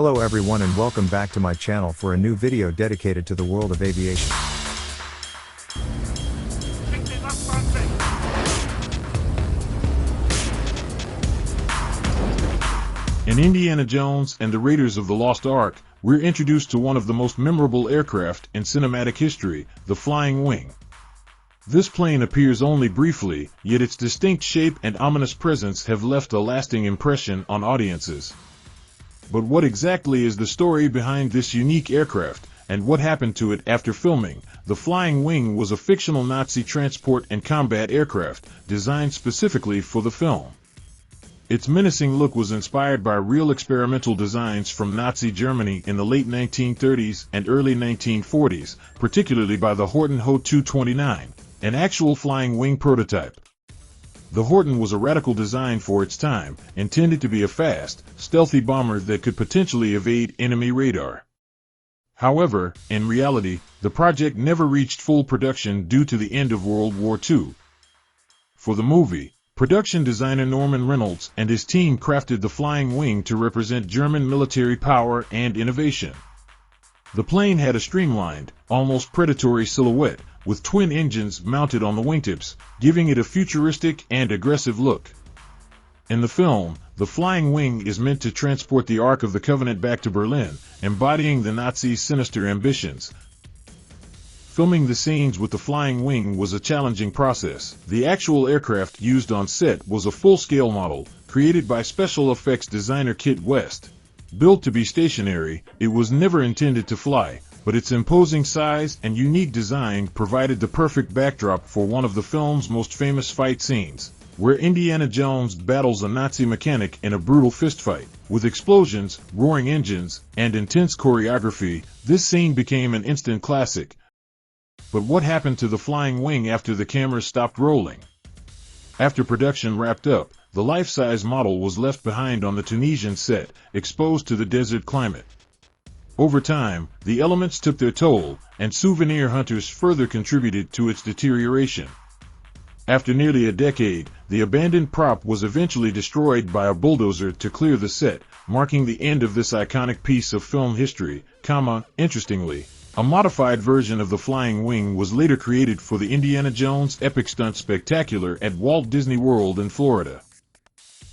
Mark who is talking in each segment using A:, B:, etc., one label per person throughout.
A: Hello everyone and welcome back to my channel for a new video dedicated to the world of aviation.
B: In Indiana Jones and the Raiders of the Lost Ark, we're introduced to one of the most memorable aircraft in cinematic history, the Flying Wing. This plane appears only briefly, yet its distinct shape and ominous presence have left a lasting impression on audiences. But what exactly is the story behind this unique aircraft, and what happened to it after filming? The Flying Wing was a fictional Nazi transport and combat aircraft, designed specifically for the film. Its menacing look was inspired by real experimental designs from Nazi Germany in the late 1930s and early 1940s, particularly by the Horten Ho 229, an actual flying wing prototype. The Horten was a radical design for its time, intended to be a fast, stealthy bomber that could potentially evade enemy radar. However, in reality, the project never reached full production due to the end of World War II. For the movie, production designer Norman Reynolds and his team crafted the Flying Wing to represent German military power and innovation. The plane had a streamlined, almost predatory silhouette, with twin engines mounted on the wingtips, giving it a futuristic and aggressive look. In the film, the Flying Wing is meant to transport the Ark of the Covenant back to Berlin, embodying the Nazis' sinister ambitions. Filming the scenes with the Flying Wing was a challenging process. The actual aircraft used on set was a full-scale model, created by special effects designer Kit West. Built to be stationary, it was never intended to fly, but its imposing size and unique design provided the perfect backdrop for one of the film's most famous fight scenes, where Indiana Jones battles a Nazi mechanic in a brutal fistfight. With explosions, roaring engines, and intense choreography, this scene became an instant classic. But what happened to the Flying Wing after the cameras stopped rolling? After production wrapped up, the life-size model was left behind on the Tunisian set, exposed to the desert climate. Over time, the elements took their toll, and souvenir hunters further contributed to its deterioration. After nearly a decade, the abandoned prop was eventually destroyed by a bulldozer to clear the set, marking the end of this iconic piece of film history. Interestingly, a modified version of the Flying Wing was later created for the Indiana Jones Epic Stunt Spectacular at Walt Disney World in Florida.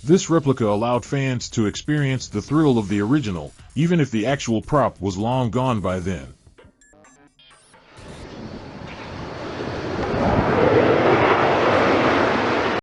B: This replica allowed fans to experience the thrill of the original, even if the actual prop was long gone by then.